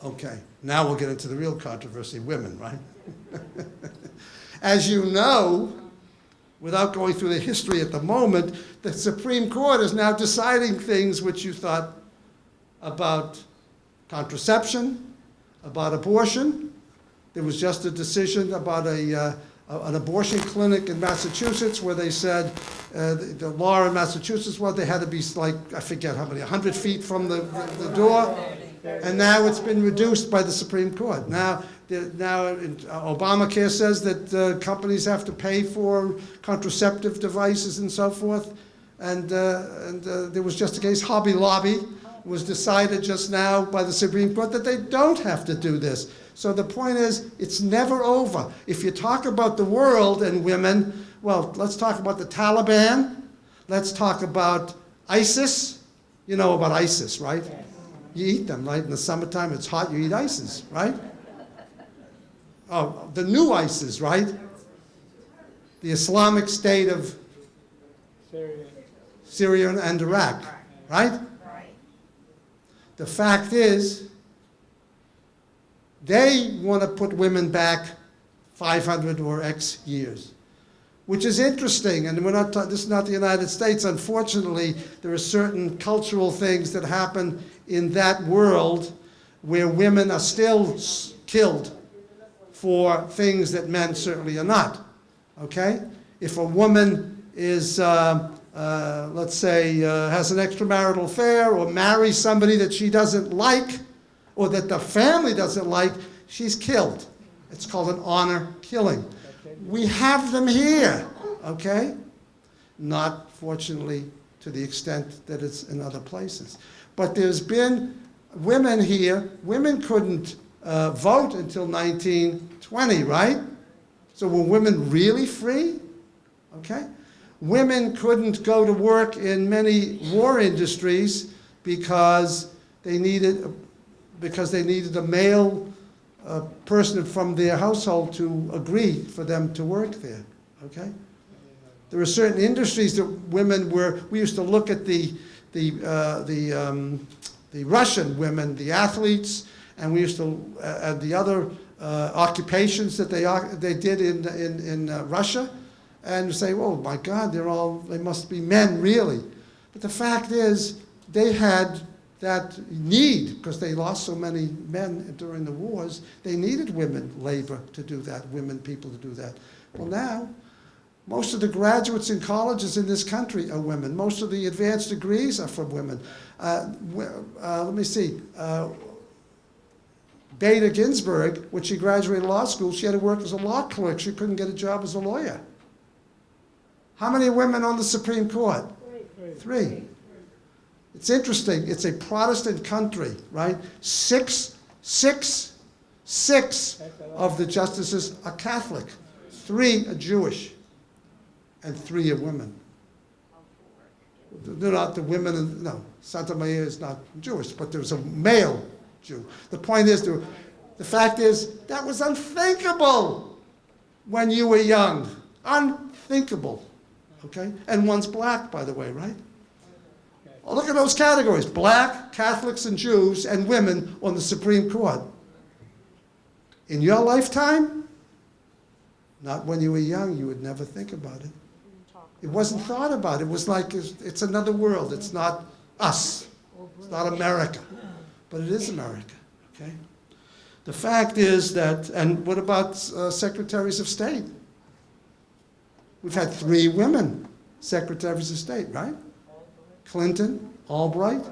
Okay, now we'll get into the real controversy, women, right? As you know, without going through the history at the moment, the Supreme Court is now deciding things which you thought about contraception, about abortion. There was just a decision about an abortion clinic in Massachusetts where they said the law in Massachusetts was they had to be like, I forget how many, 100 feet from the door. And now it's been reduced by the Supreme Court. Now Obamacare says that companies have to pay for contraceptive devices and so forth. And there was just a case, Hobby Lobby, was decided just now by the Supreme Court that they don't have to do this. So the point is, it's never over. If you talk about the world and women, well, let's talk about the Taliban. Let's talk about ISIS. You know about ISIS, right? You eat them, right? In the summertime, it's hot, you eat ISIS, right? Oh, the new ISIS, right? The Islamic State of Syria and Iraq, right? The fact is, they want to put women back 500 or X years, which is interesting. And we're not this is not the United States. Unfortunately, there are certain cultural things that happen in that world where women are still killed for things that men certainly are not. Okay? If a woman is, let's say, has an extramarital affair or marries somebody that she doesn't like or that the family doesn't like, she's killed. It's called an honor killing. We have them here, okay? Not, fortunately, to the extent that it's in other places. But there's been women here. Women couldn't vote until 1920, right? So were women really free? Okay? Women couldn't go to work in many war industries because they needed a male person from their household to agree for them to work there, okay? There are certain industries that women were, we used to look at the Russian women, the athletes, and we used to, at the other occupations that they did in Russia, and say, oh my God, they must be men, really. But the fact is, they had that need, because they lost so many men during the wars, they needed women labor to do that, women people to do that. Well now, most of the graduates in colleges in this country are women. Most of the advanced degrees are from women. Let me see. Beta Ginsburg, when she graduated law school, she had to work as a law clerk. She couldn't get a job as a lawyer. How many women on the Supreme Court? Three. It's interesting. It's a Protestant country, right? Six of the justices are Catholic. 3 are Jewish. And 3 are women. They're not the women, no, Sotomayor is not Jewish, but there's a male Jew. The point is, the fact is, that was unthinkable when you were young. Unthinkable, okay? And one's black, by the way, right? Well, look at those categories, black, Catholics, and Jews, and women on the Supreme Court. In your lifetime, not when you were young, you would never think about it. It wasn't thought about. It was like, it's another world. It's not us. It's not America. But it is America, okay? The fact is that, and what about secretaries of state? We've had 3 women secretaries of state, right? Clinton, Albright,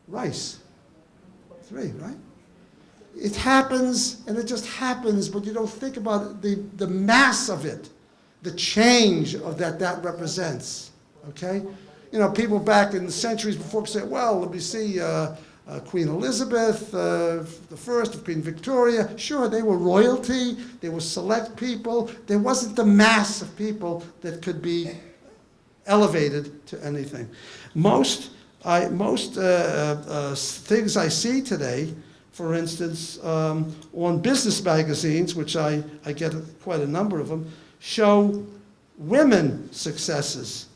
Rice. 3, right? It happens, and it just happens, but you don't think about the mass of it, the change of that represents, okay? You know, people back in the centuries before say, well, let me see, Queen Elizabeth, the first, Queen Victoria, sure, they were royalty, they were select people, there wasn't the mass of people that could be elevated to anything. Most things I see today, for instance, on business magazines, which I get quite a number of them, show women successes.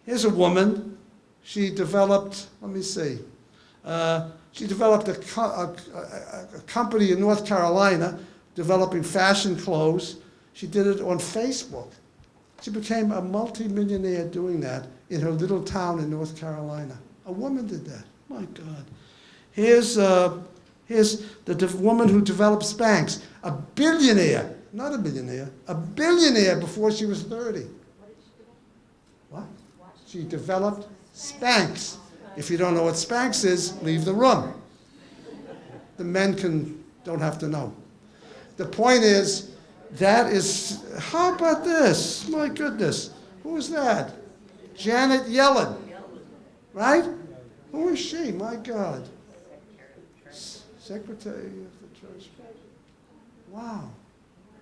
Here's a woman. She developed, let me see, She developed a company in North Carolina developing fashion clothes. She did it on Facebook. She became a multimillionaire doing that in her little town in North Carolina. A woman did that. My God. Here's the woman who developed Spanx, a billionaire, not a millionaire, a billionaire before she was 30. What? She developed Spanx. If you don't know what Spanx is, leave the room. The men don't have to know. The point is, how about this? My goodness, who is that? Janet Yellen, right? Who is she? My God. Secretary of the Treasury. Wow.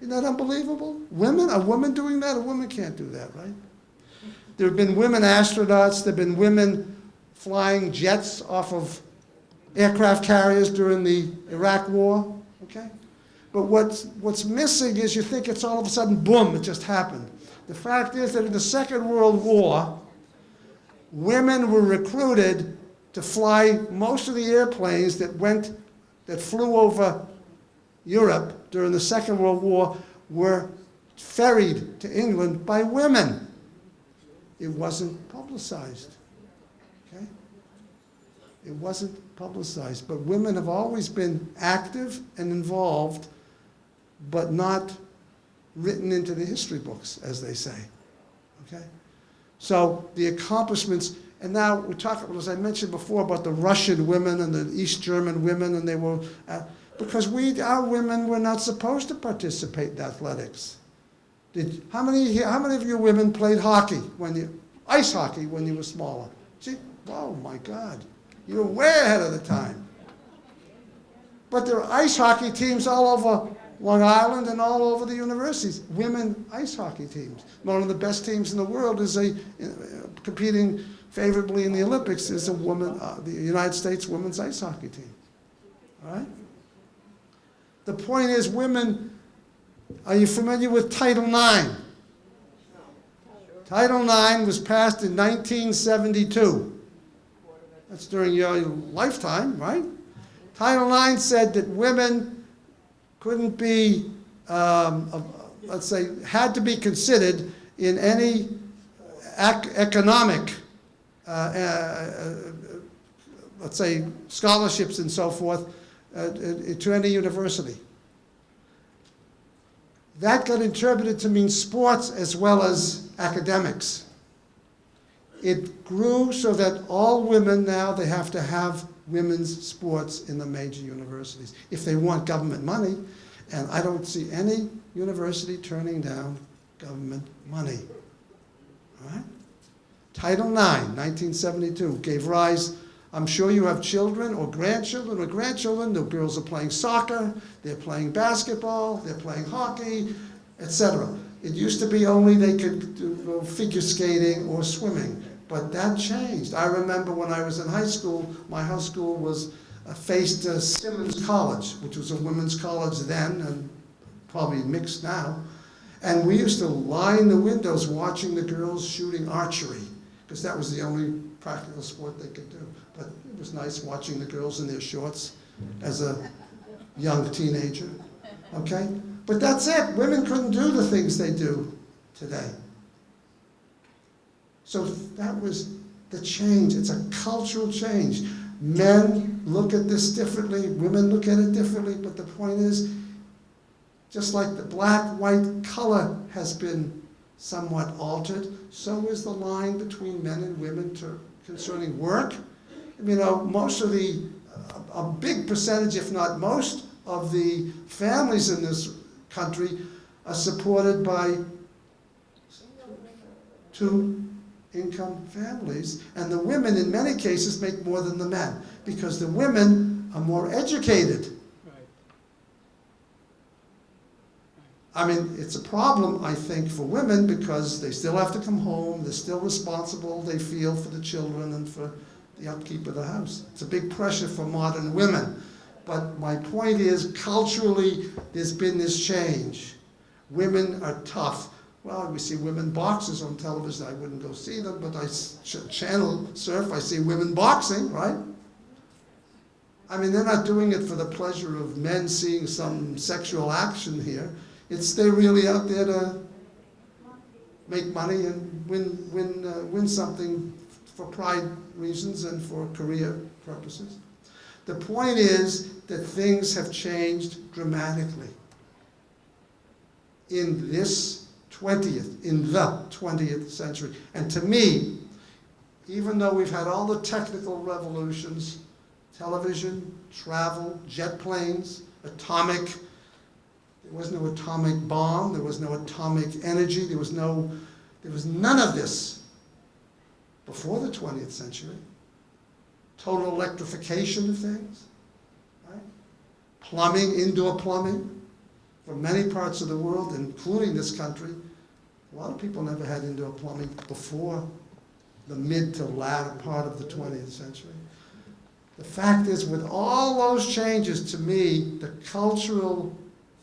Isn't that unbelievable? A woman doing that? A woman can't do that, right? There have been women astronauts. There have been women flying jets off of aircraft carriers during the Iraq War, okay? But what's missing is you think it's all of a sudden, boom, it just happened. The fact is that in the Second World War, women were recruited to fly most of the airplanes that flew over Europe during the Second World War were ferried to England by women. It wasn't publicized, okay? It wasn't publicized, but women have always been active and involved, but not written into the history books, as they say, okay? So the accomplishments, and now we're talking, as I mentioned before, about the Russian women and the East German women, and they were, because our women were not supposed to participate in athletics. How many of you women played hockey ice hockey when you were smaller? See, oh my God, you were way ahead of the time. But there are ice hockey teams all over Long Island and all over the universities, women ice hockey teams. One of the best teams in the world is competing favorably in the Olympics is the United States women's ice hockey team, all right? The point is women, are you familiar with Title IX? Title IX was passed in 1972. That's during your lifetime, right? Title IX said that women couldn't be, let's say, had to be considered in any economic, let's say, scholarships and so forth to any university. That got interpreted to mean sports as well as academics. It grew so that all women now, they have to have women's sports in the major universities if they want government money, and I don't see any university turning down government money. All right? Title IX, 1972, gave rise, I'm sure you have children or grandchildren. The girls are playing soccer, they're playing basketball, they're playing hockey, etc. It used to be only they could do figure skating or swimming, but that changed. I remember when I was in high school, my high school faced Simmons College, which was a women's college then and probably mixed now. And we used to line the windows watching the girls shooting archery, because that was the only practical sport they could do. But it was nice watching the girls in their shorts as a young teenager, okay? But that's it. Women couldn't do the things they do today. So that was the change. It's a cultural change. Men look at this differently, women look at it differently, but the point is, just like the black-white color has been somewhat altered, so is the line between men and women concerning work. You know, a big percentage, if not most, of the families in this country are supported by two-income families, and the women in many cases make more than the men, because the women are more educated. I mean, it's a problem, I think, for women because they still have to come home, they're still responsible, they feel for the children and for the upkeep of the house. It's a big pressure for modern women. But my point is, culturally, there's been this change. Women are tough. Well, we see women boxers on television. I wouldn't go see them, but I channel surf, I see women boxing, right? I mean, they're not doing it for the pleasure of men seeing some sexual action here. It's they're really out there to make money and win something for pride reasons and for career purposes. The point is that things have changed dramatically in the 20th century. And to me, even though we've had all the technical revolutions, television, travel, jet planes, atomic, there was no atomic bomb, there was no atomic energy, there was none of this before the 20th century. Total electrification of things, right? Plumbing, indoor plumbing, for many parts of the world, including this country. A lot of people never had indoor plumbing before the mid to latter part of the 20th century. The fact is, with all those changes, to me, the cultural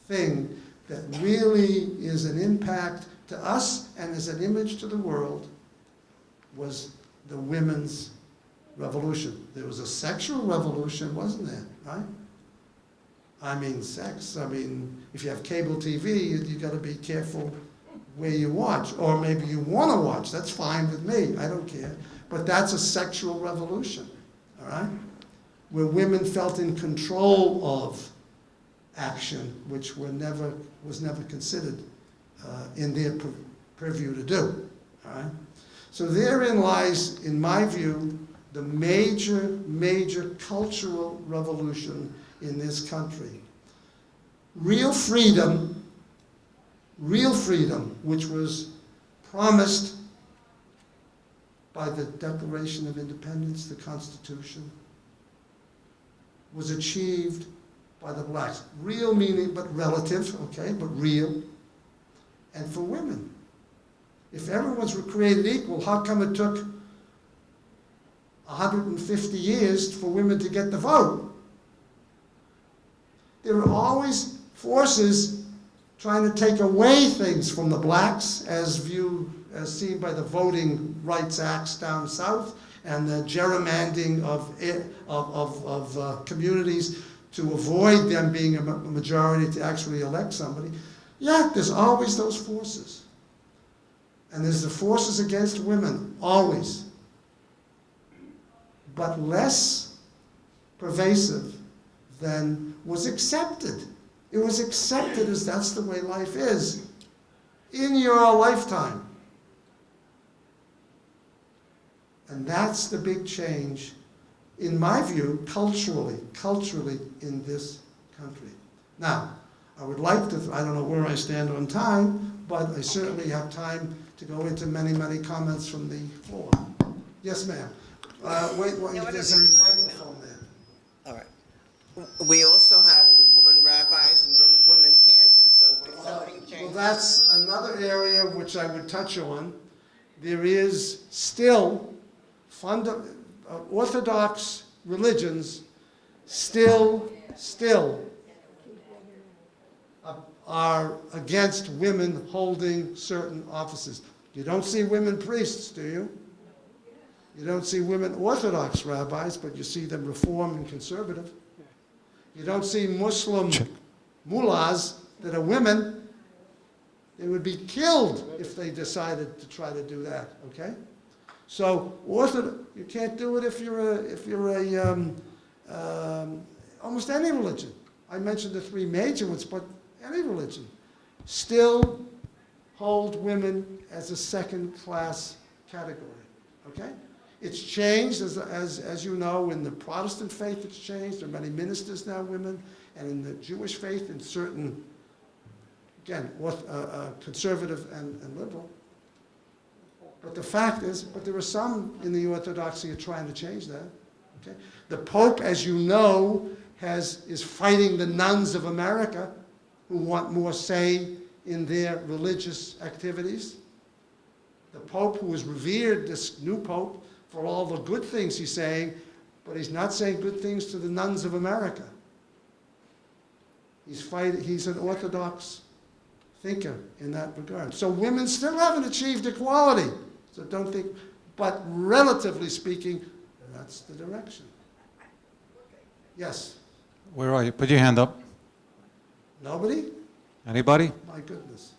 thing that really is an impact to us and is an image to the world was the women's revolution. There was a sexual revolution, wasn't there, right? I mean, sex. I mean, if you have cable TV, you got to be careful where you watch, or maybe you want to watch. That's fine with me. I don't care. But that's a sexual revolution, all right? Where women felt in control of action, which was never considered in their purview to do, all right? So therein lies, in my view, the major cultural revolution in this country. Real freedom, which was promised by the Declaration of Independence, the Constitution, was achieved by the blacks. Real meaning, but relative, okay, but real. And for women. If everyone's created equal, how come it took 150 years for women to get the vote? There were always forces trying to take away things from the blacks, as seen by the Voting Rights Acts down south and the gerrymandering of communities to avoid them being a majority to actually elect somebody. Yeah, there's always those forces. And there's the forces against women, always. But less pervasive than was accepted. It was accepted as that's the way life is in your lifetime. And that's the big change, in my view, culturally in this country. Now, I would like to, I don't know where I stand on time, but I certainly have time to go into many comments from the floor. Yes, ma'am. Wait, there's a microphone there. All right. We also have women rabbis and women cantors, so when something changes. Well, that's another area which I would touch on. There is still Orthodox religions still are against women holding certain offices. You don't see women priests, do you? You don't see women Orthodox rabbis, but you see them Reform and conservative. You don't see Muslim mullahs that are women. They would be killed if they decided to try to do that, okay? So you can't do it if you're almost any religion. I mentioned the three major ones, but any religion still hold women as a second-class category, okay? It's changed, as you know, in the Protestant faith it's changed. There are many ministers now women, and in the Jewish faith, in certain, again, conservative and liberal. But the fact is, there are some in the Orthodoxy who are trying to change that. Okay? The Pope, as you know, is fighting the nuns of America who want more say in their religious activities. The Pope, who is revered, this new Pope, for all the good things he's saying, but he's not saying good things to the nuns of America. He's an Orthodox thinker in that regard. So women still haven't achieved equality. So don't think, but relatively speaking, that's the direction. Yes. Where are you? Put your hand up. Nobody? Anybody? My goodness.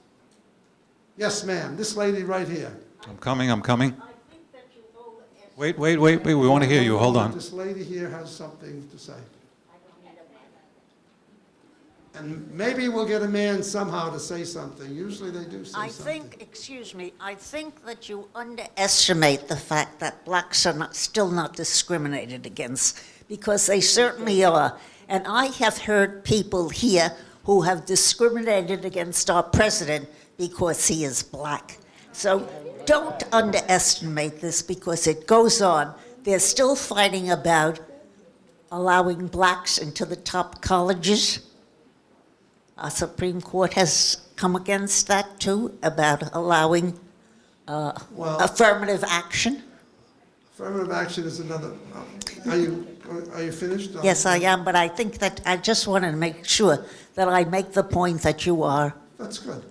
Yes, ma'am. This lady right here. I'm coming, I'm coming. Wait, we want to hear you. Hold on. This lady here has something to say. And maybe we'll get a man somehow to say something. Usually they do say something. Excuse me, I think that you underestimate the fact that blacks are still not discriminated against, because they certainly are. And I have heard people here who have discriminated against our president because he is black. So don't underestimate this, because it goes on. They're still fighting about allowing blacks into the top colleges. Our Supreme Court has come against that too, about allowing Well, affirmative action. affirmative action is another, are you finished? Yes, I am, but I think that I just wanted to make sure that I make the point that you are That's good.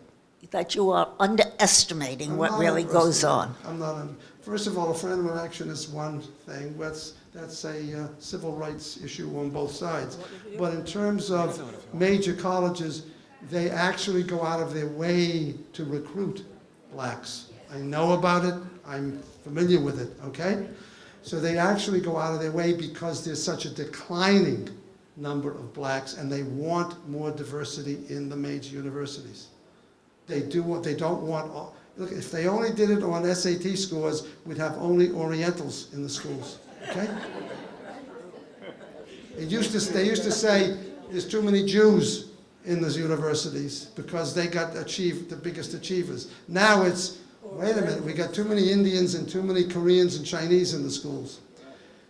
underestimating I'm what not really goes on. I'm not, first of all, affirmative action is one thing. That's a civil rights issue on both sides. But in terms of major colleges, they actually go out of their way to recruit blacks. I know about it, I'm familiar with it, okay? So they actually go out of their way because there's such a declining number of blacks, and they want more diversity in the major universities. They don't want, look, if they only did it on SAT scores, we'd have only Orientals in the schools, okay? They used to say, there's too many Jews in those universities because they got the biggest achievers. Now it's, wait a minute, we got too many Indians and too many Koreans and Chinese in the schools.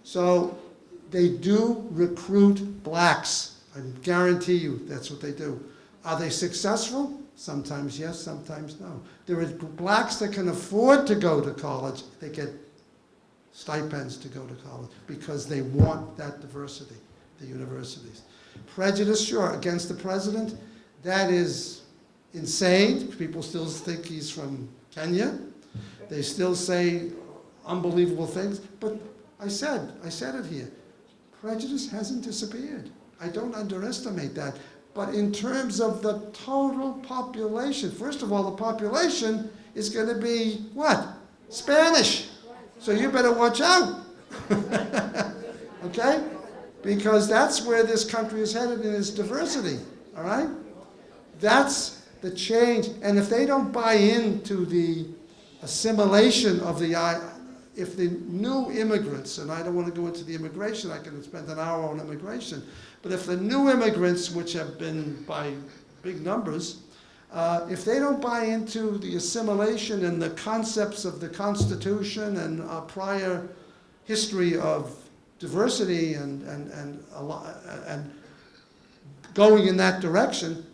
So they do recruit blacks. I guarantee you that's what they do. Are they successful? Sometimes yes, sometimes no. There are blacks that can afford to go to college. They get stipends to go to college because they want that diversity, the universities. Prejudice, sure, against the president, that is insane. People still think he's from Kenya. They still say unbelievable things. But I said it here. Prejudice hasn't disappeared. I don't underestimate that. But in terms of the total population, first of all, the population is going to be what? Spanish. So you better watch out. Okay? Because that's where this country is headed in its diversity. All right? That's the change. And if they don't buy into the assimilation of if the new immigrants, and I don't want to go into the immigration, I can spend an hour on immigration, but if the new immigrants, which have been by big numbers, if they don't buy into the assimilation and the concepts of the Constitution and our prior history of diversity and going in that direction,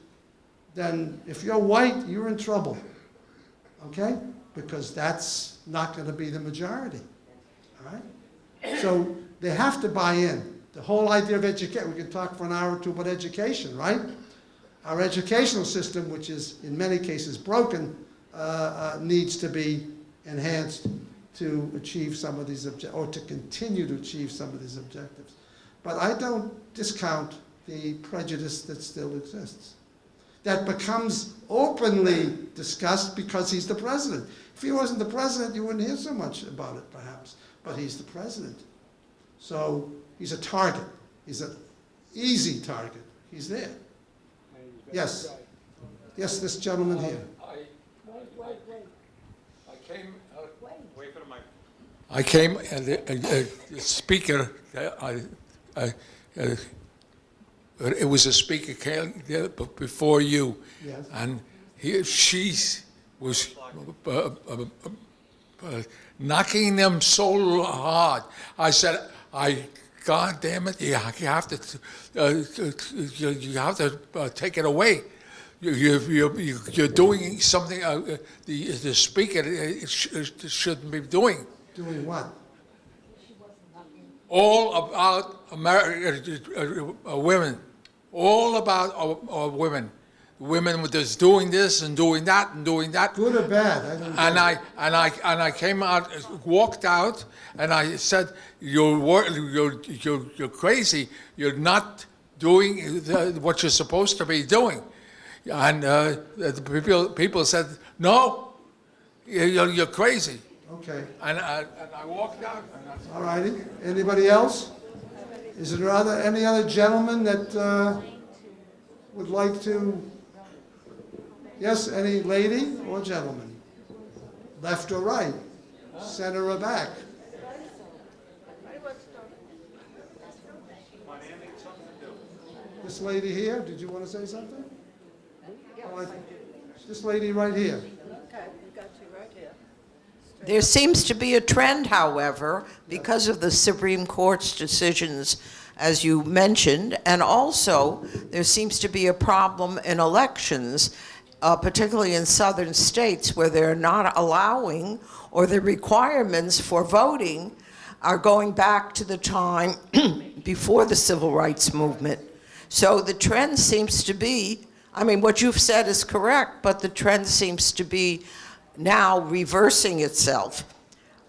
then if you're white, you're in trouble, okay? Because that's not going to be the majority, all right? So they have to buy in. The whole idea of education, we can talk for an hour or two about education, right? Our educational system, which is in many cases broken, needs to be enhanced to achieve some of these objectives, or to continue to achieve some of these objectives. But I don't discount the prejudice that still exists, that becomes openly discussed because he's the president. If he wasn't the president, you wouldn't hear so much about it, perhaps. But he's the president. So he's a target. He's an easy target. He's there. Yes. Yes, this gentleman here. I came, and the speaker, it was a speaker came there before you, Yes. and she was knocking them so hard. I said, God damn it, you have to take it away. You're doing something the speaker shouldn't be doing. Doing what? All about women. All about women. women were just doing this and doing that and doing that. Good or bad? I don't know. And I came out, walked out, and I said, "You're crazy. You're not doing what you're supposed to be doing." And the people said, "No, you're crazy." Okay. And I walked out. And I, All righty. Anybody else? Is there any other gentleman that would like to? Yes, any lady or gentleman? Left or right? Center or back? This lady here, did you want to say something? Oh, this lady right here. There seems to be a trend, however, because of the Supreme Court's decisions, as you mentioned, and also there seems to be a problem in elections, particularly in southern states where they're not allowing, or the requirements for voting are going back to the time before the civil rights movement. So the trend seems to be, I mean, what you've said is correct, but the trend seems to be now reversing itself.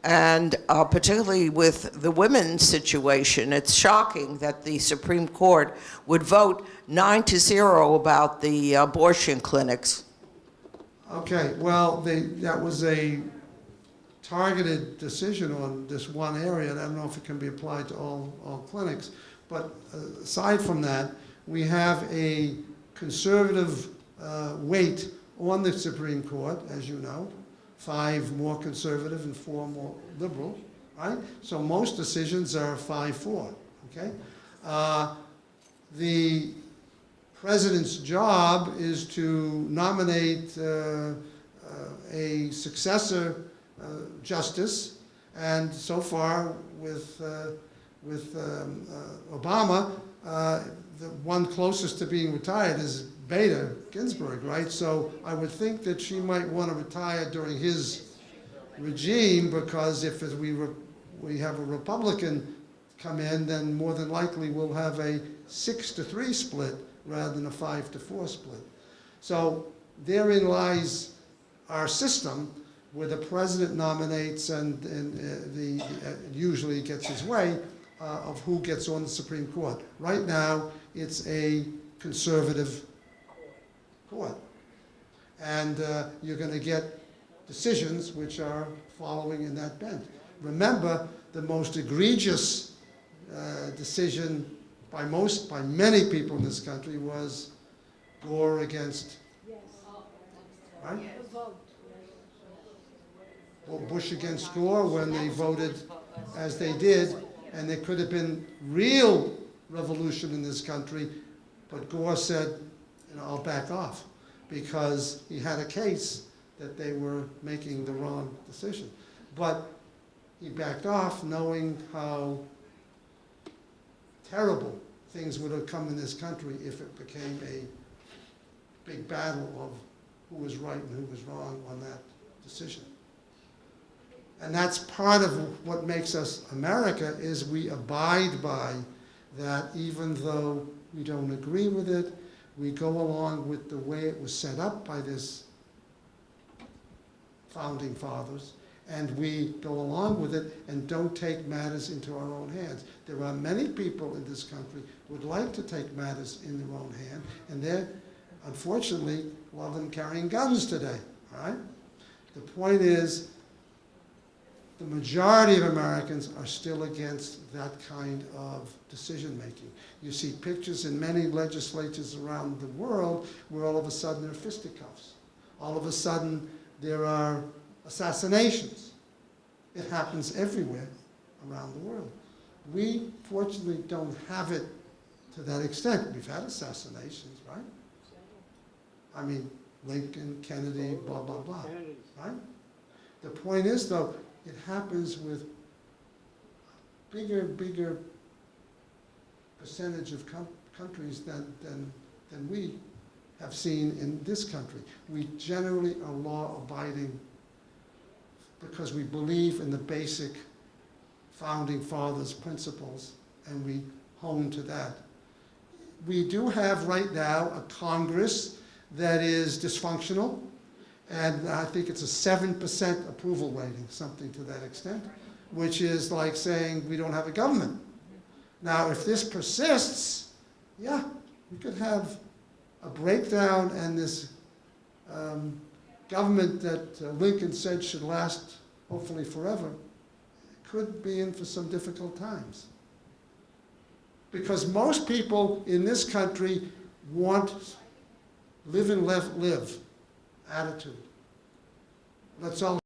And particularly with the women's situation, it's shocking that the Supreme Court would vote 9-0 about the abortion clinics. Okay, well, that was a targeted decision on this one area, and I don't know if it can be applied to all clinics. But aside from that, we have a conservative weight on the Supreme Court, as you know, 5 more conservative and 4 more liberal, right? So most decisions are 5-4, okay? The president's job is to nominate a successor justice, and so far with Obama, the one closest to being retired is Beta Ginsburg, right? So I would think that she might want to retire during his regime, because if we have a Republican come in, then more than likely we'll have a 6-3 split rather than a 5-4 split. So therein lies our system, where the president nominates and usually gets his way of who gets on the Supreme Court. Right now, it's a conservative court. And you're going to get decisions which are following in that bent. Remember, the most egregious decision by many people in this country was Gore against, right? Well, Bush against Gore, when they voted as they did, and there could have been real revolution in this country, but Gore said, I'll back off, because he had a case that they were making the wrong decision. But he backed off knowing how terrible things would have come in this country if it became a big battle of who was right and who was wrong on that decision. And that's part of what makes us America, is we abide by that, even though we don't agree with it. We go along with the way it was set up by this founding fathers, and we go along with it and don't take matters into our own hands. There are many people in this country who would like to take matters in their own hand, and they're, unfortunately, a lot of them carrying guns today, all right? The point is, the majority of Americans are still against that kind of decision-making. You see pictures in many legislatures around the world where all of a sudden there are fisticuffs. All of a sudden there are assassinations. It happens everywhere around the world. We, fortunately, don't have it to that extent. We've had assassinations, right? I mean, Lincoln, Kennedy, blah, blah, blah, right? The point is, though, it happens with bigger percentage of countries than we have seen in this country. We generally are law-abiding because we believe in the basic founding fathers' principles, and we hone to that. We do have right now a Congress that is dysfunctional, and I think it's a 7% approval rating, something to that extent, which is like saying we don't have a government. Now, if this persists, yeah, we could have a breakdown, and this government that Lincoln said should last hopefully forever could be in for some difficult times. Because most people in this country want live and let live attitude. Let's all